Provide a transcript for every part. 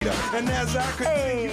Ei,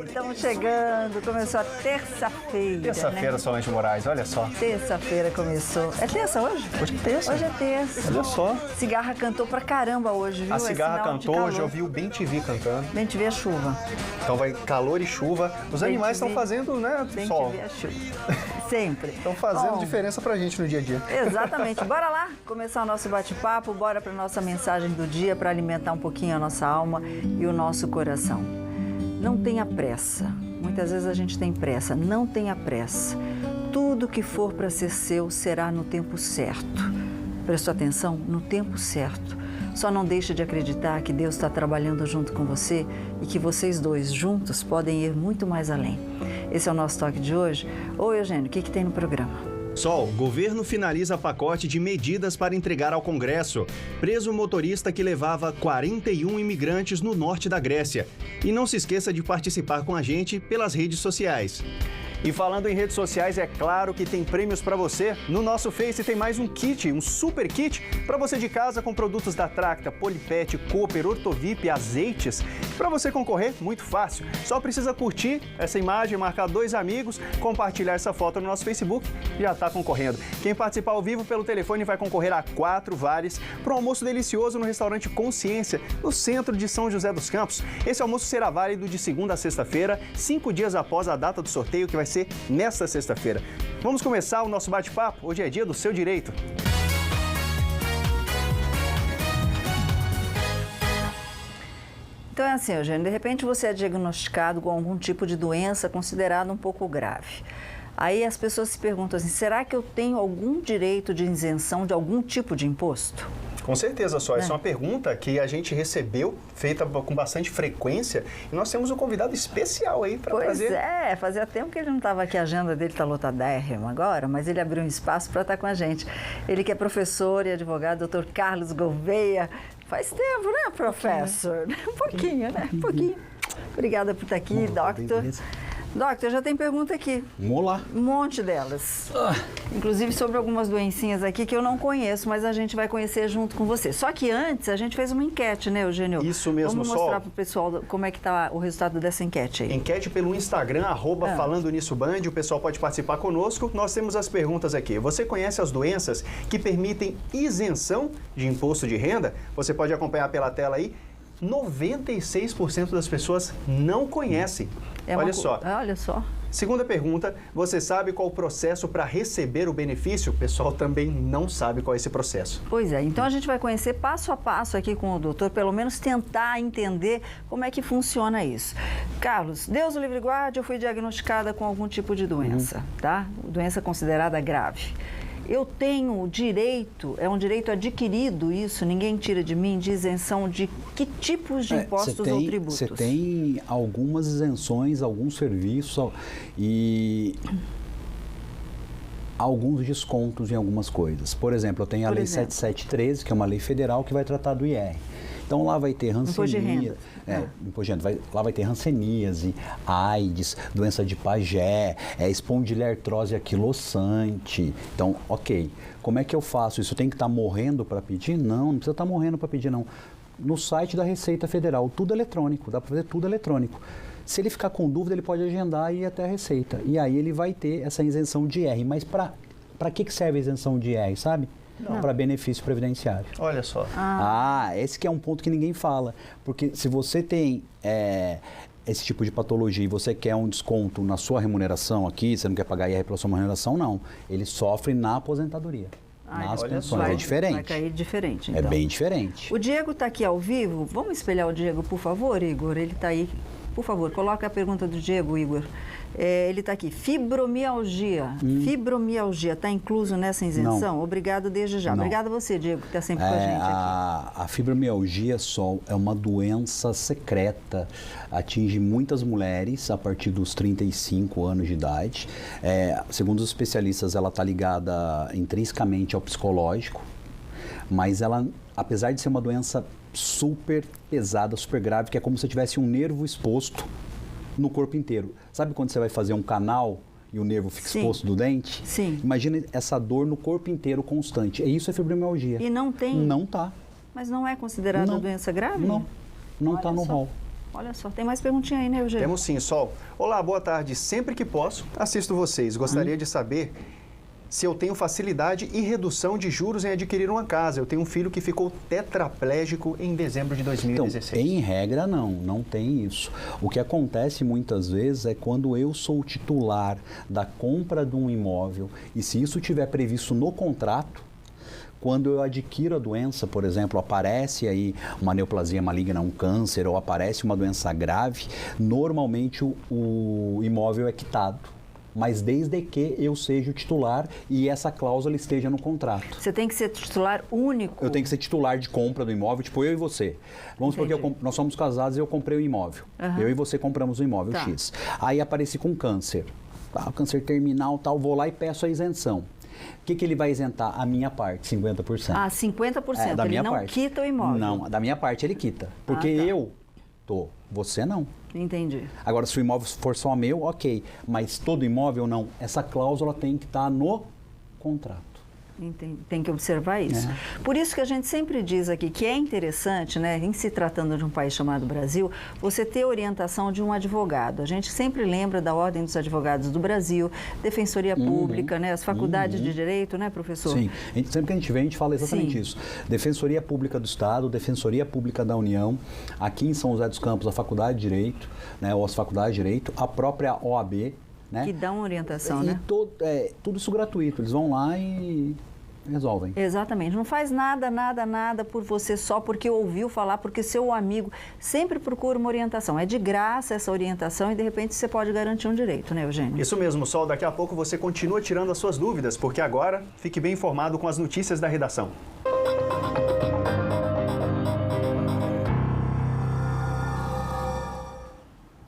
estamos chegando, começou a terça-feira. Terça-feira, né? Solange Moraes, olha só. Terça-feira começou. É terça hoje? Hoje é terça. Hoje é terça. Olha só. Cigarra cantou pra caramba hoje, viu? A É Cigarra sinal de cantou, calor. hoje eu vi o Bem TV cantando. Bem te ver a chuva. Então vai calor e chuva. Os Bem animais te estão ver. fazendo, né, Bem sol. te ver a chuva. Sempre. Estão fazendo Bom, diferença pra gente no dia a dia. Exatamente. Bora lá começar o nosso bate-papo, bora para nossa mensagem do dia para alimentar um pouquinho a nossa alma e o nosso coração. Não tenha pressa. Muitas vezes a gente tem pressa. Não tenha pressa. Tudo que for para ser seu será no tempo certo. Prestou atenção? No tempo certo. Só não deixe de acreditar que Deus está trabalhando junto com você e que vocês dois juntos podem ir muito mais além. Esse é o nosso toque de hoje. Ô, Eugênio, o que tem no programa? Sol, governo finaliza pacote de medidas para entregar ao Congresso. Preso motorista que levava 41 imigrantes no norte da Grécia. E não se esqueça de participar com a gente pelas redes sociais. E falando em redes sociais, é claro que tem prêmios para você. No nosso Face tem mais um kit, um super kit, para você de casa com produtos da Tracta, Polipet, Cooper, Ortovip, azeites. Para você concorrer, muito fácil. Só precisa curtir essa imagem, marcar 2 amigos, compartilhar essa foto no nosso Facebook e já está concorrendo. Quem participar ao vivo pelo telefone vai concorrer a 4 vales para um almoço delicioso no restaurante Consciência, no centro de São José dos Campos. Esse almoço será válido de segunda a sexta-feira, 5 dias após a data do sorteio, que vai ser nesta sexta-feira. Vamos começar o nosso bate-papo? Hoje é dia do seu direito. Então é assim, Eugênio, de repente você é diagnosticado com algum tipo de doença considerada um pouco grave. Aí as pessoas se perguntam assim, será que eu tenho algum direito de isenção de algum tipo de imposto? Com certeza, só. Essa é uma pergunta que a gente recebeu, feita com bastante frequência, e nós temos um convidado especial aí para trazer. Pois é, fazia tempo que ele não estava aqui, a agenda dele está lotadérrima agora, mas ele abriu um espaço para estar com a gente. Ele que é professor e advogado, doutor Carlos Gouveia. Faz tempo, né, professor? Um pouquinho, né? Um pouquinho. Obrigada por estar aqui, doctor. Doctor, já tem pergunta aqui. Vamos lá. Um monte delas. Inclusive sobre algumas doencinhas aqui que eu não conheço, mas a gente vai conhecer junto com você. Só que antes a gente fez uma enquete, né, Eugênio? Isso mesmo, Vamos mostrar para o pessoal como é que está o resultado dessa enquete aí. Enquete pelo Instagram, @falando nisso Band, o pessoal pode participar conosco. Nós temos as perguntas aqui. Você conhece as doenças que permitem isenção de imposto de renda? Você pode acompanhar pela tela aí. 96% das pessoas não conhecem. Olha só. Olha só. Segunda pergunta, você sabe qual o processo para receber o benefício? O pessoal também não sabe qual é esse processo. Pois é, então a gente vai conhecer passo a passo aqui com o doutor, pelo menos tentar entender como é que funciona isso. Carlos, Deus o livre e guarde, eu fui diagnosticada com algum tipo de doença, tá? Doença considerada grave. Eu tenho o direito, é um direito adquirido isso, ninguém tira de mim, de isenção de que tipos de impostos ou tributos? Você tem algumas isenções, alguns serviços e alguns descontos em algumas coisas. Por exemplo, eu tenho a Lei 7713, que é uma lei federal que vai tratar do IR. Então lá vai ter hanseníase, lá vai ter hanseníase, AIDS, doença de Pagé, espondiloartrose aquilossante. Então, ok, como é que eu faço isso? Eu tenho que estar morrendo para pedir? Não precisa estar morrendo para pedir, não. No site da Receita Federal, tudo eletrônico, dá para fazer tudo eletrônico. Se ele ficar com dúvida, ele pode agendar e ir até a Receita. E aí ele vai ter essa isenção de IR. Mas para que serve a isenção de IR, sabe? Para benefício previdenciário. Olha só. Esse que é um ponto que ninguém fala. Porque se você tem esse tipo de patologia e você quer um desconto na sua remuneração aqui, você não quer pagar IR pela sua remuneração, não. Ele sofre na aposentadoria. Nas pensões. É diferente. Vai cair diferente, então. É bem diferente. O Diego está aqui ao vivo. Vamos espelhar o Diego, por favor, Igor? Ele está aí. Por favor, coloca a pergunta do Diego, Igor. Ele está aqui. Fibromialgia. Fibromialgia está incluso nessa isenção? Não. Obrigado desde já. Não. Obrigado a você, Diego, que está sempre com a gente aqui. A fibromialgia, Sol, é uma doença secreta. Atinge muitas mulheres a partir dos 35 anos de idade. Segundo os especialistas, ela está ligada intrinsecamente ao psicológico. Mas ela, apesar de ser uma doença super pesada, super grave, que é como se tivesse um nervo exposto no corpo inteiro. Sabe quando você vai fazer um canal e o nervo fica exposto do dente? Sim. Imagina essa dor no corpo inteiro constante. E isso é fibromialgia. E não tem? Não tá. Mas não é considerada doença grave? Não está no rol. Olha só, tem mais perguntinha aí, né, Eugênio? Temos sim, Sol. Olá, boa tarde. Sempre que posso, assisto vocês. Gostaria de saber se eu tenho facilidade e redução de juros em adquirir uma casa. Eu tenho um filho que ficou tetraplégico em dezembro de 2016. Então, em regra, não tem isso. O que acontece muitas vezes é quando eu sou o titular da compra de um imóvel e se isso tiver previsto no contrato, quando eu adquiro a doença, por exemplo, aparece aí uma neoplasia maligna, um câncer, ou aparece uma doença grave, normalmente o imóvel é quitado. Mas desde que eu seja o titular e essa cláusula esteja no contrato. Você tem que ser titular único? Eu tenho que ser titular de compra do imóvel, tipo eu e você. Vamos supor que nós somos casados e eu comprei o imóvel. Eu e você compramos o imóvel X. Aí apareci com câncer. Câncer terminal, tal, vou lá e peço a isenção. O que ele vai isentar? A minha parte, 50%. Ah, 50%. Da minha ele não parte. Quita o imóvel? Não, da minha parte ele quita. Porque eu tô, você não. Entendi. Agora, se o imóvel for só meu, ok. Mas todo imóvel, não. Essa cláusula tem que estar no contrato. Entendi. Tem que observar isso. Por isso que a gente sempre diz aqui que é interessante, né, em se tratando de um país chamado Brasil, você ter orientação de um advogado. A gente sempre lembra da Ordem dos Advogados do Brasil, Defensoria Pública, né, as faculdades de Direito, né, professor? Sim. Sempre que a gente vem, a gente fala exatamente isso. Defensoria Pública do Estado, Defensoria Pública da União, aqui em São José dos Campos, a Faculdade de Direito, né, ou as faculdades de Direito, a própria OAB, né? Que dá uma orientação, né? Tudo isso gratuito. Eles vão lá e resolvem. Exatamente. Não faz nada por você só porque ouviu falar, porque seu amigo sempre procura uma orientação. É de graça essa orientação e, de repente, você pode garantir um direito, né, Eugênio? Isso mesmo, Sol. Daqui a pouco você continua tirando as suas dúvidas, porque agora fique bem informado com as notícias da redação.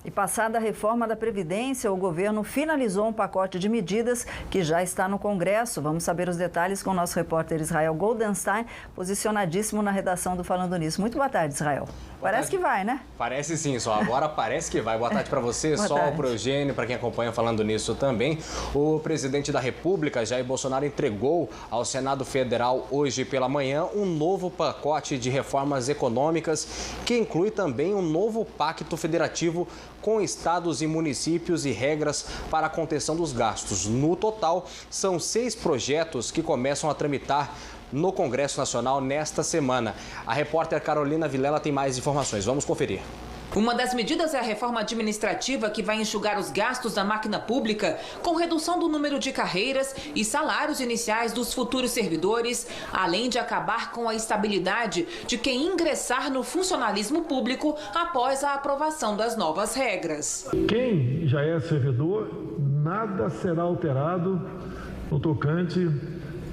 E passada a reforma da Previdência, o governo finalizou um pacote de medidas que já está no Congresso. Vamos saber os detalhes com o nosso repórter Israel Goldenstein, posicionadíssimo na redação do Falando Nisso. Muito boa tarde, Israel. Parece que vai, né? Parece sim, Sol. Agora parece que vai. Boa tarde para você, Sol, para o Eugênio, para quem acompanha Falando Nisso também. O presidente da República, Jair Bolsonaro, entregou ao Senado Federal hoje pela manhã um novo pacote de reformas econômicas que inclui também um novo pacto federativo com estados e municípios e regras para a contenção dos gastos. No total, são 6 projetos que começam a tramitar no Congresso Nacional nesta semana. A repórter Carolina Vilela tem mais informações. Vamos conferir. Uma das medidas é a reforma administrativa que vai enxugar os gastos da máquina pública com redução do número de carreiras e salários iniciais dos futuros servidores, além de acabar com a estabilidade de quem ingressar no funcionalismo público após a aprovação das novas regras. Quem já é servidor, nada será alterado no tocante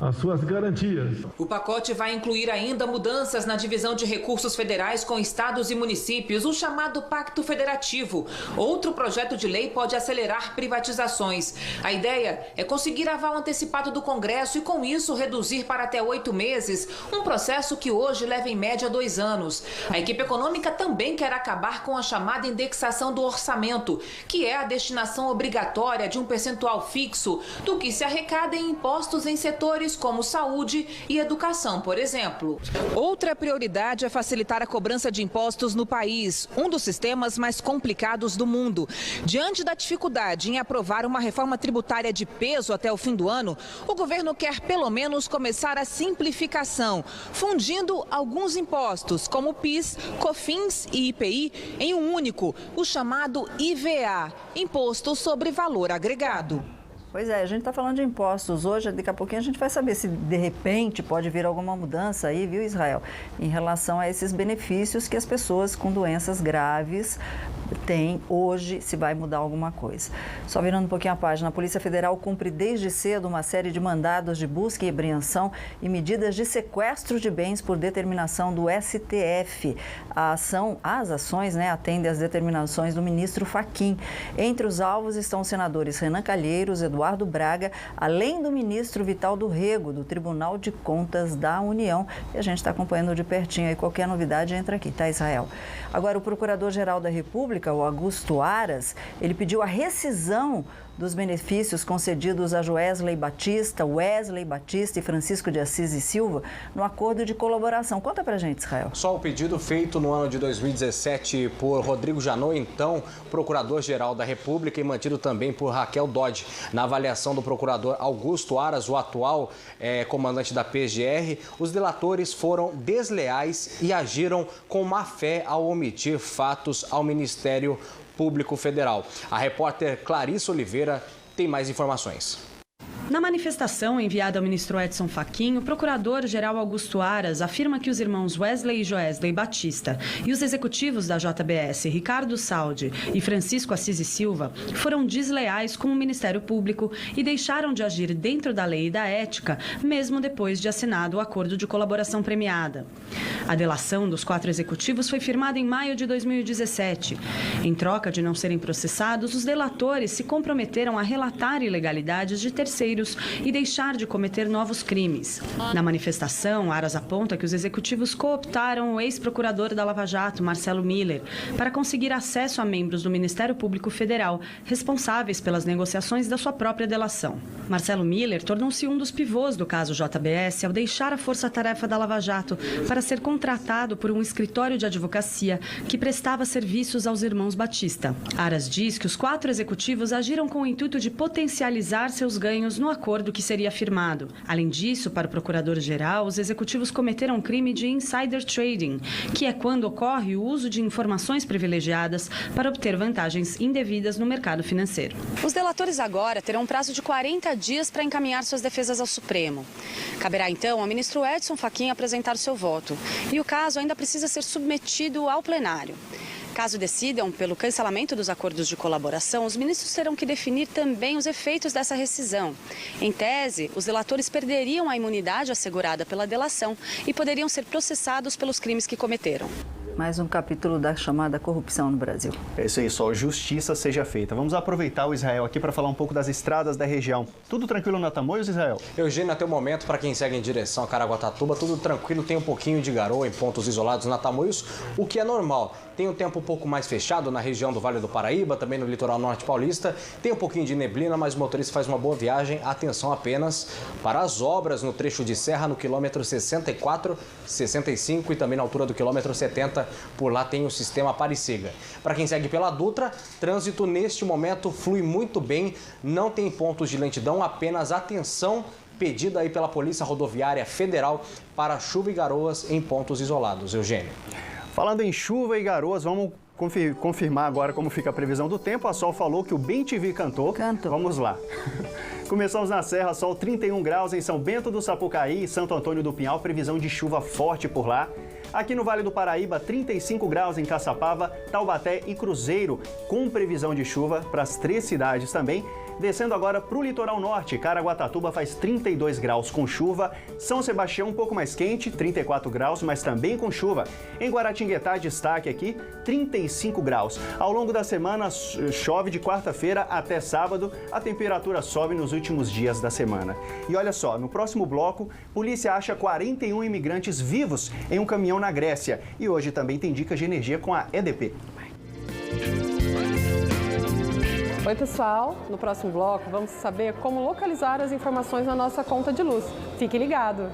as suas garantias. O pacote vai incluir ainda mudanças na divisão de recursos federais com estados e municípios, o chamado Pacto Federativo. Outro projeto de lei pode acelerar privatizações. A ideia é conseguir aval antecipado do Congresso e, com isso, reduzir para até 8 meses um processo que hoje leva em média 2 anos. A equipe econômica também quer acabar com a chamada indexação do orçamento, que é a destinação obrigatória de um percentual fixo do que se arrecada em impostos em setores como saúde e educação, por exemplo. Outra prioridade é facilitar a cobrança de impostos no país, um dos sistemas mais complicados do mundo. Diante da dificuldade em aprovar uma reforma tributária de peso até o fim do ano, o governo quer pelo menos começar a simplificação, fundindo alguns impostos, como PIS, COFINS e IPI, em um único, o chamado IVA, Imposto sobre Valor Agregado. Pois é, a gente está falando de impostos hoje, daqui a pouquinho a gente vai saber se de repente pode vir alguma mudança aí, viu, Israel, em relação a esses benefícios que as pessoas com doenças graves têm hoje, se vai mudar alguma coisa. Só virando um pouquinho a página, a Polícia Federal cumpre desde cedo uma série de mandados de busca e apreensão e medidas de sequestro de bens por determinação do STF. As ações, né, atendem às determinações do ministro Fachin. Entre os alvos estão os senadores Renan Calheiros, Eduardo Braga, além do ministro Vital do Rego, do Tribunal de Contas da União. E a gente está acompanhando de pertinho aí, qualquer novidade entra aqui, tá, Israel? Agora, o Procurador-Geral da República, o Augusto Aras, ele pediu a rescisão dos benefícios concedidos a Wesley Batista e Francisco de Assis e Silva no acordo de colaboração. Conta pra gente, Israel. Só o pedido feito no ano de 2017 por Rodrigo Janot, então Procurador-Geral da República, e mantido também por Raquel Dodge. Na avaliação do Procurador Augusto Aras, o atual comandante da PGR, os delatores foram desleais e agiram com má fé ao omitir fatos ao Ministério Público Federal. A repórter Clarice Oliveira tem mais informações. Na manifestação enviada ao ministro Edson Fachin, o procurador-geral Augusto Aras afirma que os irmãos Wesley e Joesley Batista e os executivos da JBS, Ricardo Saldi e Francisco Assis e Silva, foram desleais com o Ministério Público e deixaram de agir dentro da lei e da ética, mesmo depois de assinado o acordo de colaboração premiada. A delação dos 4 executivos foi firmada em maio de 2017. Em troca de não serem processados, os delatores se comprometeram a relatar ilegalidades de terceiros e deixar de cometer novos crimes. Na manifestação, Aras aponta que os executivos cooptaram o ex-procurador da Lava Jato, Marcelo Miller, para conseguir acesso a membros do Ministério Público Federal responsáveis pelas negociações da sua própria delação. Marcelo Miller tornou-se um dos pivôs do caso JBS ao deixar a força-tarefa da Lava Jato para ser contratado por um escritório de advocacia que prestava serviços aos irmãos Batista. Aras diz que os 4 executivos agiram com o intuito de potencializar seus ganhos no acordo que seria firmado. Além disso, para o procurador-geral, os executivos cometeram um crime de insider trading, que é quando ocorre o uso de informações privilegiadas para obter vantagens indevidas no mercado financeiro. Os delatores agora terão um prazo de 40 dias para encaminhar suas defesas ao Supremo. Caberá então ao ministro Edson Fachin apresentar seu voto. E o caso ainda precisa ser submetido ao plenário. Caso decidam pelo cancelamento dos acordos de colaboração, os ministros terão que definir também os efeitos dessa rescisão. Em tese, os delatores perderiam a imunidade assegurada pela delação e poderiam ser processados pelos crimes que cometeram. Mais um capítulo da chamada corrupção no Brasil. É isso aí, só justiça seja feita. Vamos aproveitar o Israel aqui para falar um pouco das estradas da região. Tudo tranquilo na Tamoios, Israel? Eugênio, até o momento, para quem segue em direção a Caraguatatuba, tudo tranquilo, tem um pouquinho de garoa em pontos isolados na Tamoios, o que é normal. Tem um tempo um pouco mais fechado na região do Vale do Paraíba, também no litoral norte paulista. Tem um pouquinho de neblina, mas o motorista faz uma boa viagem. Atenção apenas para as obras no trecho de serra, no quilômetro 64, 65 e também na altura do quilômetro 70. Por lá tem o sistema Apareciga. Para quem segue pela Dutra, trânsito neste momento flui muito bem. Não tem pontos de lentidão, apenas atenção pedida aí pela Polícia Rodoviária Federal para chuva e garoas em pontos isolados. Eugênio. Falando em chuva e garoas, vamos confirmar agora como fica a previsão do tempo. A Sol falou que o BemTV cantou. Vamos lá. Começamos na Serra, sol 31 graus em São Bento do Sapucaí e Santo Antônio do Pinhal, previsão de chuva forte por lá. Aqui no Vale do Paraíba, 35 graus em Caçapava, Taubaté e Cruzeiro, com previsão de chuva para as 3 cidades também. Descendo agora para o litoral norte, Caraguatatuba faz 32 graus com chuva, São Sebastião um pouco mais quente, 34 graus, mas também com chuva. Em Guaratinguetá, destaque aqui, 35 graus. Ao longo da semana, chove de quarta-feira até sábado, a temperatura sobe nos últimos dias da semana. E olha só, no próximo bloco, polícia acha 41 imigrantes vivos em um caminhão na Grécia. E hoje também tem dicas de energia com a EDP. Oi pessoal, no próximo bloco vamos saber como localizar as informações na nossa conta de luz. Fique ligado!